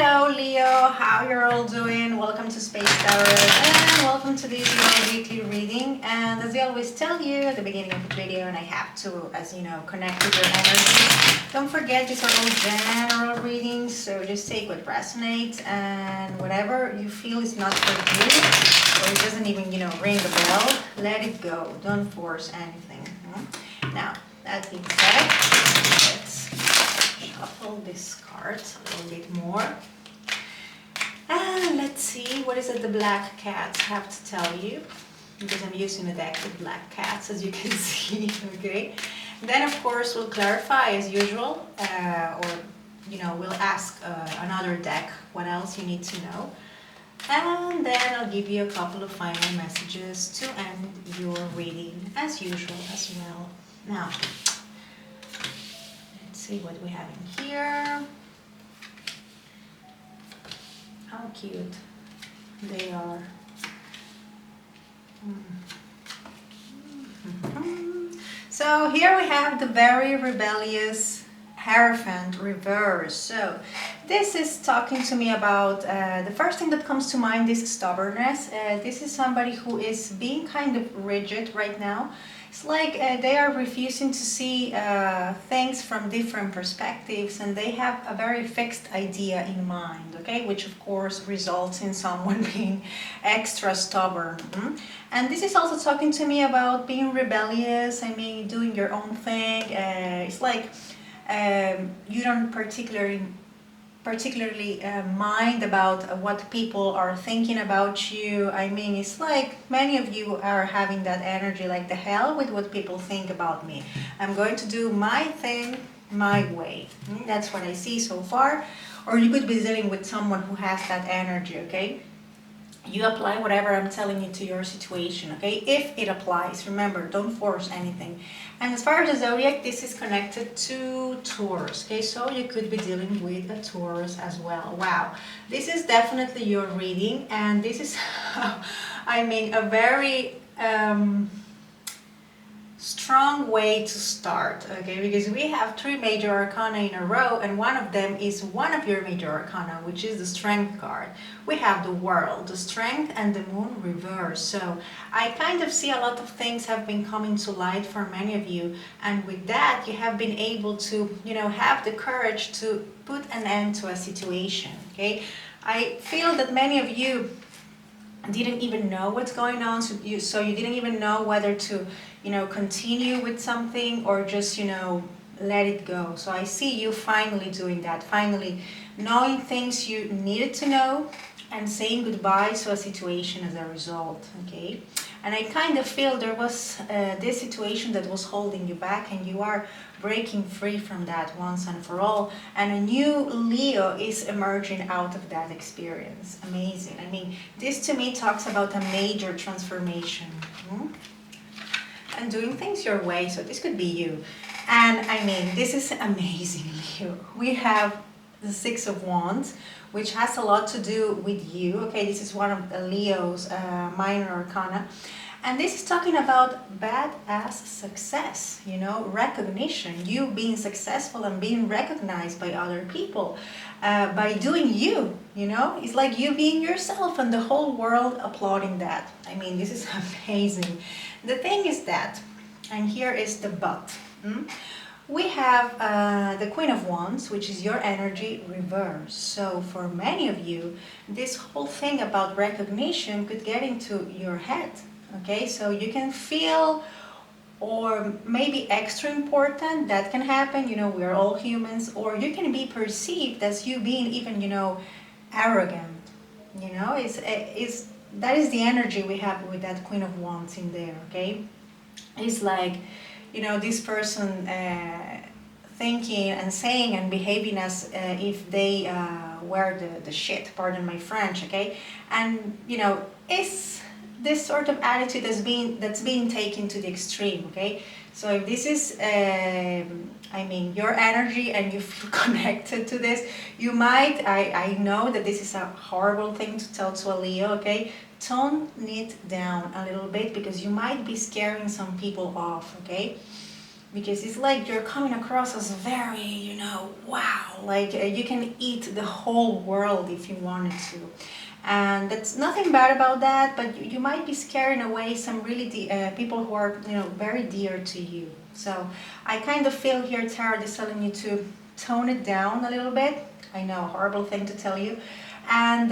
Hello Leo, how you're all doing? Welcome to Space Tarot and welcome to this weekly reading. And as I always tell you at the beginning of the video, and I have to, as you know, connect with your energy. Don't forget, these are all general readings, so just take what resonates, and whatever you feel is not for you, or it doesn't even, ring a bell, let it go. Don't force anything. Now, that being said, let's shuffle this card a little bit more. And let's see, what is it the black cats have to tell you? Because I'm using a deck with black cats, as you can see, okay? Then, of course, we'll clarify as usual, or, we'll ask another deck what else you need to know. And then I'll give you a couple of final messages to end your reading, as usual, as well. Now, let's see what we have in here. How cute they are. So here we have the very rebellious Hierophant reverse. So this is talking to me about the first thing that comes to mind is stubbornness. This is somebody who is being kind of rigid right now. It's like they are refusing to see things from different perspectives, and they have a very fixed idea in mind, okay? Which of course results in someone being extra stubborn. And this is also talking to me about being rebellious, doing your own thing. It's like you don't particularly mind about what people are thinking about you. It's like many of you are having that energy, like the hell with what people think about me. I'm going to do my thing my way. That's what I see so far. Or you could be dealing with someone who has that energy, okay? You apply whatever I'm telling you to your situation, okay? If it applies, remember, don't force anything. And as far as the zodiac, this is connected to Taurus, okay? So you could be dealing with a Taurus as well. Wow, this is definitely your reading, and this is, a very strong way to start, okay? Because we have 3 major arcana in a row, and one of them is one of your major arcana, which is the Strength card. We have the World, the Strength, and the Moon reverse. So I kind of see a lot of things have been coming to light for many of you, and with that you have bbeen able to, have the courage to put an end to a situation, okay? I feel that many of you didn't even know what's going on, so you didn't even know whether to continue with something or just let it go. So I see you finally doing that, finally knowing things you needed to know and saying goodbye to a situation as a result, okay? And I kind of feel there was this situation that was holding you back, and you are breaking free from that once and for all, and a new Leo is emerging out of that experience. Amazing. This to me talks about a major transformation. And doing things your way, so this could be you. And this is amazing, Leo. We have the 6 of Wands, which has a lot to do with you, okay? This is one of Leo's minor arcana. And this is talking about badass success, recognition, you being successful and being recognized by other people by doing you, It's like you being yourself and the whole world applauding that. This is amazing. The thing is that, and here is the but, we have the Queen of Wands, which is your energy reverse. So for many of you, this whole thing about recognition could get into your head. Okay, so you can feel, or maybe extra important, that can happen, we're all humans, or you can be perceived as you being even, arrogant, that is the energy we have with that Queen of Wands in there, okay? It's like, this person thinking and saying and behaving as if they were the shit, pardon my French, okay? And, it's this sort of attitude that's being taken to the extreme, okay? So if this is, your energy and you feel connected to this, you might, I know that this is a horrible thing to tell to a Leo, okay? Tone it down a little bit, because you might be scaring some people off, okay? because it's like you're coming across as very, you know, wow, like you can eat the whole world if you wanted to. And that's nothing bad about that, but you might be scaring away some really people who are, you know, very dear to you. So I kind of feel here Tarot is telling you to tone it down a little bit. I know, horrible thing to tell you. And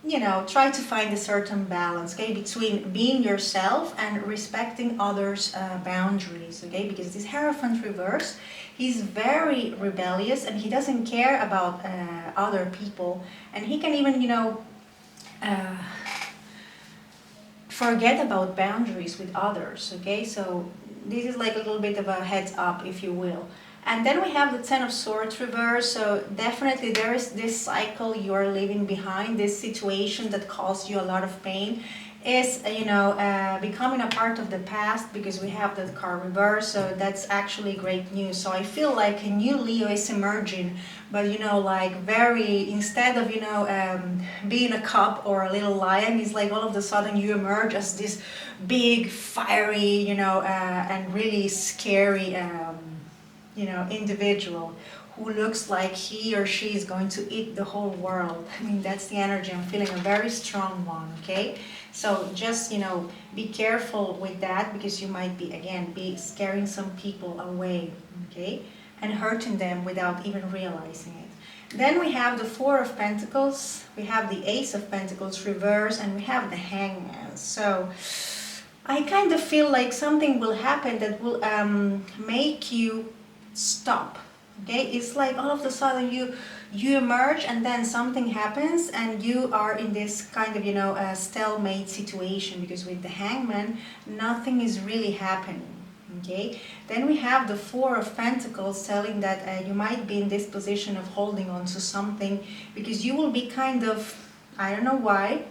you know, try to find a certain balance, okay, between being yourself and respecting others' boundaries, okay, because this Hierophant reverse, he's very rebellious and he doesn't care about other people, and he can even, you know, forget about boundaries with others, okay, so this is like a little bit of a heads up, if you will. And then we have the Ten of Swords reverse, so definitely there is this cycle you are leaving behind, this situation that caused you a lot of pain is, you know, becoming a part of the past, because we have the card reverse, so that's actually great news. So I feel like a new Leo is emerging, but you know, like very, instead of, you know, being a cub or a little lion, it's like all of a sudden you emerge as this big, fiery, you know, and really scary you know, individual who looks like he or she is going to eat the whole world. I mean, that's the energy I'm feeling, a very strong one, okay? So just, you know, be careful with that, because you might be, again, be scaring some people away, okay? And hurting them without even realizing it. Then we have the Four of Pentacles, we have the Ace of Pentacles reverse, and we have the Hangman. So I kind of feel like something will happen that will make you stop, okay? It's like all of a sudden you emerge and then something happens and you are in this kind of, you know, stalemate situation, because with the Hangman nothing is really happening, okay? Then we have the Four of Pentacles telling that you might be in this position of holding on to something, because you will be kind of, I don't know why,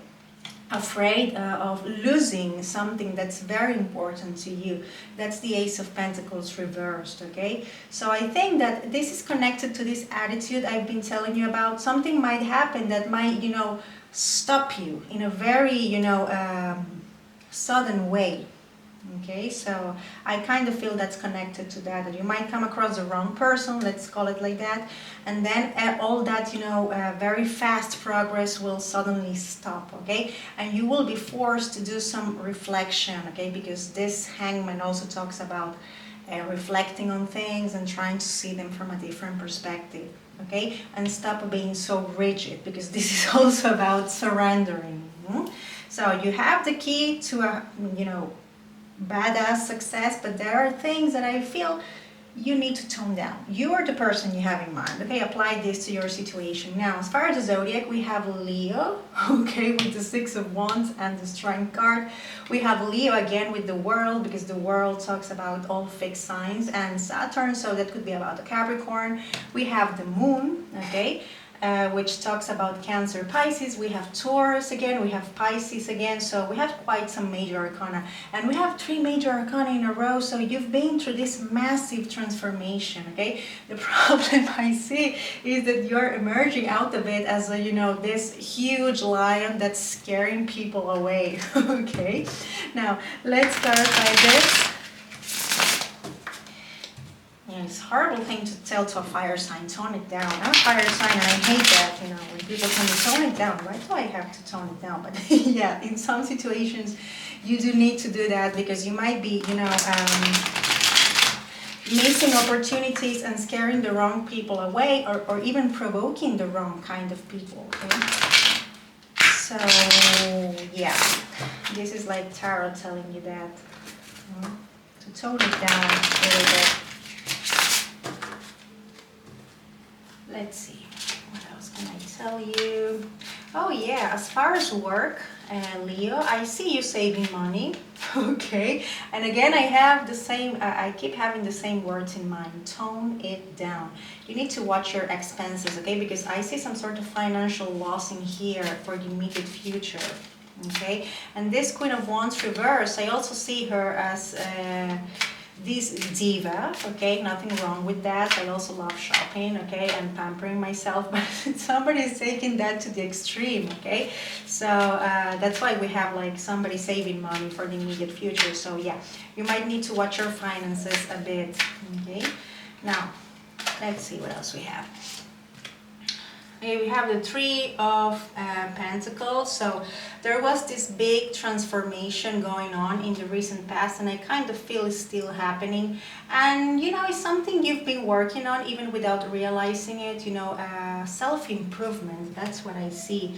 afraid of losing something that's very important to you. That's the Ace of Pentacles reversed, okay? So I think that this is connected to this attitude I've been telling you about. Something might happen that might, you know, stop you in a very, you know, sudden way. Okay, so I kind of feel that's connected to that you might come across the wrong person, let's call it like that, and then all that, you know, very fast progress will suddenly stop, okay? And you will be forced to do some reflection, okay? Because this Hangman also talks about reflecting on things and trying to see them from a different perspective, okay? And stop being so rigid, because this is also about surrendering. So you have the key to a, you know, badass success, but there are things that I feel you need to tone down. You are the person you have in mind, okay? Apply this to your situation. Now, as far as the zodiac, we have Leo, okay, with the Six of Wands and the Strength card. We have Leo again with the World, because the World talks about all fixed signs, and Saturn, so that could be about the Capricorn. We have the Moon, okay, which talks about Cancer, Pisces. We have Taurus again, we have Pisces again, so we have quite some major arcana. And we have 3 major arcana in a row, so you've been through this massive transformation, okay? The problem I see is that you're emerging out of it as a, you know, this huge lion that's scaring people away, okay? Now, let's clarify this. Yeah, it's a horrible thing to tell to a fire sign, tone it down. I'm a fire sign and I hate that, you know, when people tell me tone it down. Why do I have to tone it down? But yeah, in some situations you do need to do that, because you might be, you know, missing opportunities and scaring the wrong people away, or even provoking the wrong kind of people, okay? So yeah, this is like Tarot telling you that, to tone it down a little bit. Let's see, what else can I tell you? Oh yeah, as far as work, Leo, I see you saving money, okay? And again, I have the same, I keep having the same words in mind, tone it down. You need to watch your expenses, okay? Because I see some sort of financial loss in here for the immediate future, okay? And this Queen of Wands reverse, I also see her as this diva, okay, nothing wrong with that. I also love shopping, okay, and pampering myself, but somebody is taking that to the extreme, okay. So that's why we have like somebody saving money for the immediate future. So yeah, you might need to watch your finances a bit, okay. Now let's see what else we have. Okay, we have the Three of Pentacles. So there was this big transformation going on in the recent past, and I kind of feel it's still happening. And you know, it's something you've been working on even without realizing it. You know, self-improvement. That's what I see.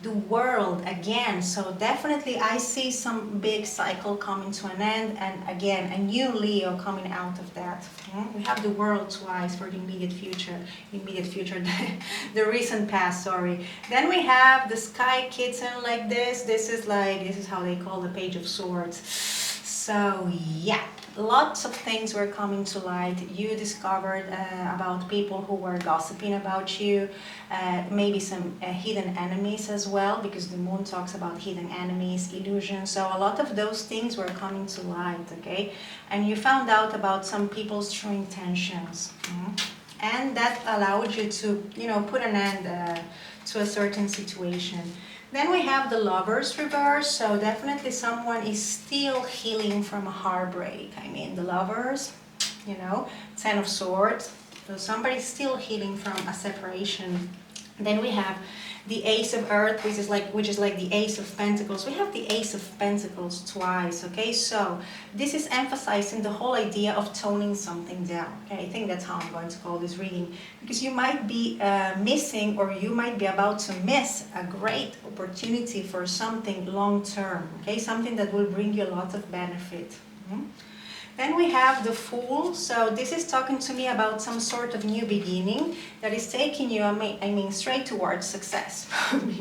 The world again, so definitely I see some big cycle coming to an end, and again a new Leo coming out of that. We have the world twice for the immediate future, the recent past, sorry. Then we have the Sky Kitten like this. This is how they call the Page of Swords. So yeah, lots of things were coming to light. You discovered about people who were gossiping about you, maybe some hidden enemies as well, because the moon talks about hidden enemies, illusions. So a lot of those things were coming to light, okay? And you found out about some people's true intentions. And that allowed you to, you know, put an end to a certain situation. Then we have the Lovers reverse, so definitely someone is still healing from a heartbreak. I mean, the Lovers, you know, Ten of Swords, so somebody's still healing from a separation. Then we have the Ace of Earth, which is like the Ace of Pentacles. We have the Ace of Pentacles twice, okay? So this is emphasizing the whole idea of toning something down, okay? I think that's how I'm going to call this reading, because you might be missing, or you might be about to miss a great opportunity for something long-term, okay? Something that will bring you a lot of benefit. Then we have the Fool. So this is talking to me about some sort of new beginning that is taking you, I mean, straight towards success.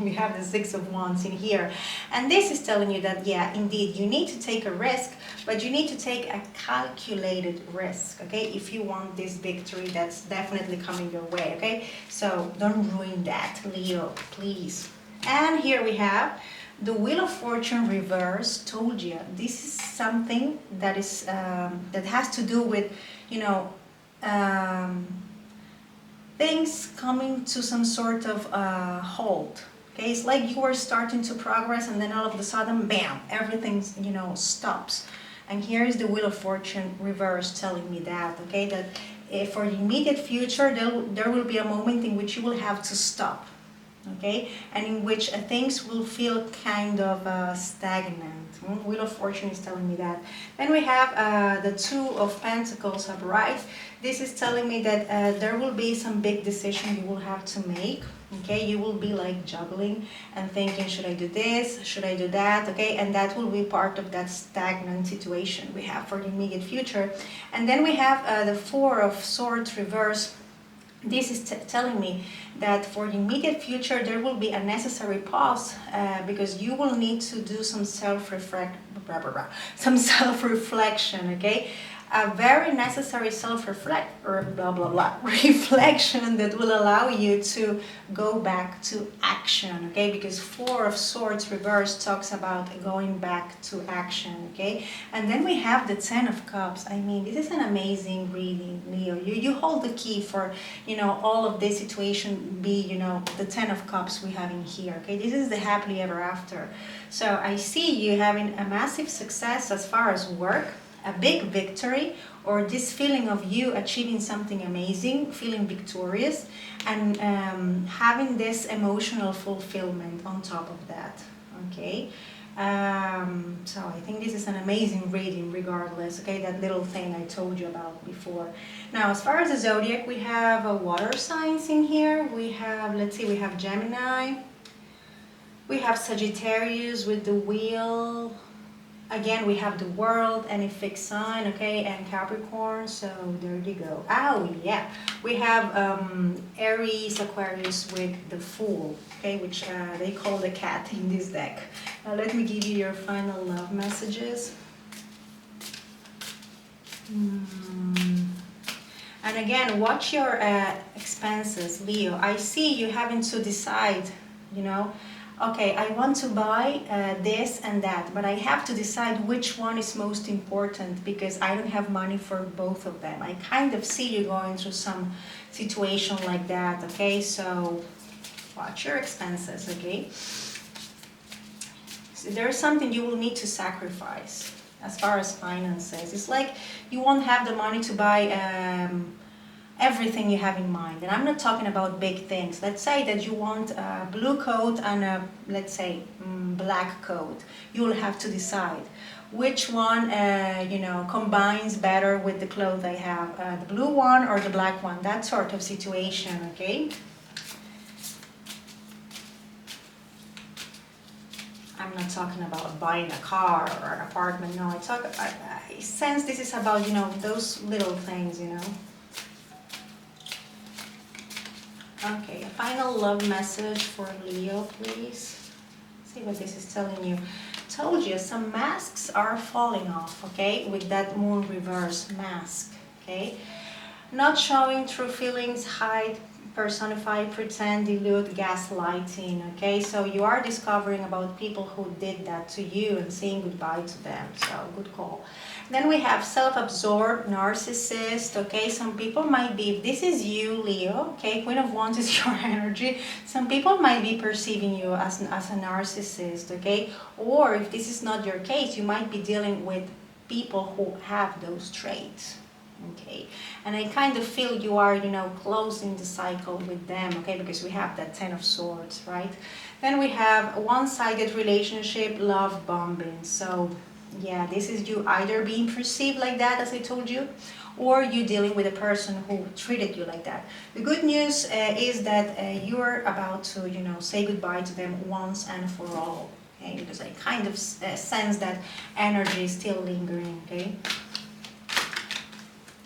We have the Six of Wands in here. And this is telling you that, yeah, indeed, you need to take a risk, but you need to take a calculated risk, okay? If you want this victory that's definitely coming your way, okay? So don't ruin that, Leo, please. And here we have the Wheel of Fortune reverse. Told you, this is something that is that has to do with, you know, things coming to some sort of halt. Okay, it's like you were starting to progress, and then all of a sudden, bam, everything's, you know, stops. And here is the Wheel of Fortune reverse telling me that, okay, that for the immediate future, there will be a moment in which you will have to stop. Okay, and in which things will feel kind of stagnant. Wheel of Fortune is telling me that. Then we have the Two of Pentacles upright. This is telling me that there will be some big decision you will have to make. Okay, you will be like juggling and thinking, should I do this, should I do that? Okay, and that will be part of that stagnant situation we have for the immediate future. And then we have the Four of Swords reverse. This is telling me that for the immediate future there will be a necessary pause because you will need to do some self-reflection, okay? A very necessary reflection that will allow you to go back to action, okay? Because Four of Swords reverse talks about going back to action, okay? And then we have the Ten of Cups. I mean, this is an amazing reading, Leo. You hold the key for, you know, all of this situation be, you know, the Ten of Cups we have in here, okay? This is the happily ever after. So I see you having a massive success as far as work, a big victory, or this feeling of you achieving something amazing, feeling victorious, and having this emotional fulfillment on top of that, okay? So I think this is an amazing reading regardless, okay, that little thing I told you about before. Now, as far as the zodiac, we have water signs in here. We have, let's see, we have Gemini, we have Sagittarius with the wheel. Again, we have the World and a fixed sign, okay, and Capricorn, so there you go. Oh, yeah, we have Aries, Aquarius with the Fool, okay, which they call the cat in this deck. Now, let me give you your final love messages. And again, watch your expenses, Leo. I see you having to decide, you know, okay, I want to buy this and that, but I have to decide which one is most important because I don't have money for both of them. I kind of see you going through some situation like that, okay? So watch your expenses, okay? So there's something you will need to sacrifice as far as finances. It's like you won't have the money to buy everything you have in mind. And I'm not talking about big things. Let's say that you want a blue coat and a, let's say, black coat. You will have to decide which one, you know, combines better with the clothes I have, the blue one or the black one, that sort of situation, okay? I'm not talking about buying a car or an apartment, no, I sense this is about, you know, those little things, you know. Okay, a final love message for Leo, please. See what this is telling you. Told you, some masks are falling off, okay, with that moon reverse mask, okay. Not showing true feelings, hide, personify, pretend, dilute, gaslighting, okay. So you are discovering about people who did that to you and saying goodbye to them, so good call. Then we have self-absorbed, narcissist, okay? Some people might be, if this is you, Leo, okay? Queen of Wands is your energy. Some people might be perceiving you as a narcissist, okay? Or if this is not your case, you might be dealing with people who have those traits, okay? And I kind of feel you are, you know, closing the cycle with them, okay? Because we have that Ten of Swords, right? Then we have one-sided relationship, love bombing. So yeah, this is you either being perceived like that, as I told you, or you dealing with a person who treated you like that. The good news is that you're about to, you know, say goodbye to them once and for all. Okay, because I kind of sense that energy is still lingering. Okay.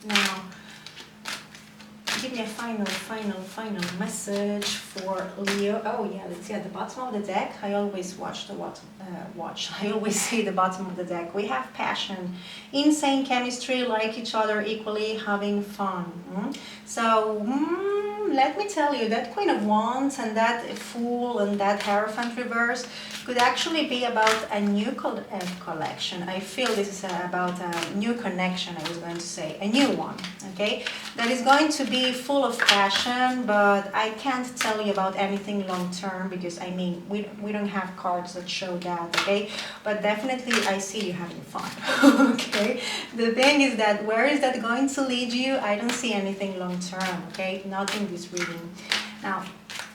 Now, give me a final message for Leo. Oh yeah, let's see at the bottom of the deck. I always I always see the bottom of the deck. We have passion, insane chemistry, like each other equally, having fun. So let me tell you, that Queen of Wands and that Fool and that Hierophant reverse could actually be about a new collection. I feel this is about a new connection, I was going to say, a new one, okay? That is going to be full of passion, but I can't tell you about anything long term because, I mean, we don't have cards that show that, okay? But definitely I see you having fun, okay? The thing is that where is that going to lead you? I don't see anything long term, okay? Not in this reading. Now,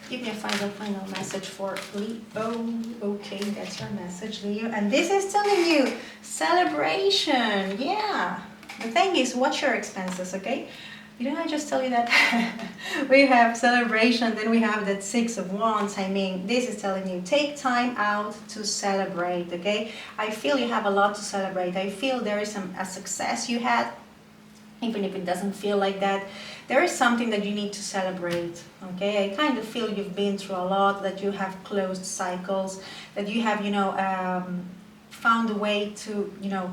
give me a final message for Leo. Okay, that's your message, Leo. And this is telling you celebration. Yeah. The thing is, watch your expenses, okay? Didn't I just tell you that? We have celebration, then we have that Six of Wands. I mean, this is telling you, take time out to celebrate, okay? I feel you have a lot to celebrate. I feel there is a success you had, even if it doesn't feel like that. There is something that you need to celebrate, okay? I kind of feel you've been through a lot, that you have closed cycles, that you have, you know, found a way to, you know,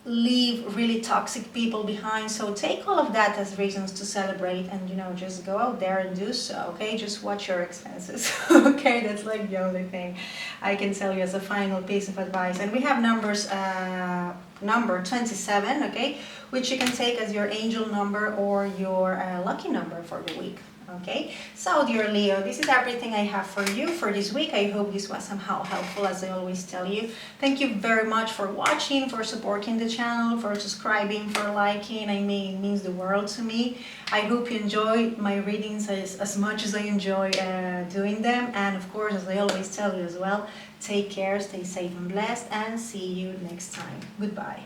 leave really toxic people behind. So take all of that as reasons to celebrate and, you know, just go out there and do so, okay? Just watch your expenses, okay? That's like the only thing I can tell you as a final piece of advice. And we have numbers, number 27, okay? Which you can take as your angel number or your lucky number for the week. Okay, so dear Leo, this is everything I have for you for this week. I hope this was somehow helpful, as I always tell you. Thank you very much for watching, for supporting the channel, for subscribing, for liking. I mean, it means the world to me. I hope you enjoy my readings as much as I enjoy doing them. And of course, as I always tell you as well, take care, stay safe and blessed, and see you next time. Goodbye.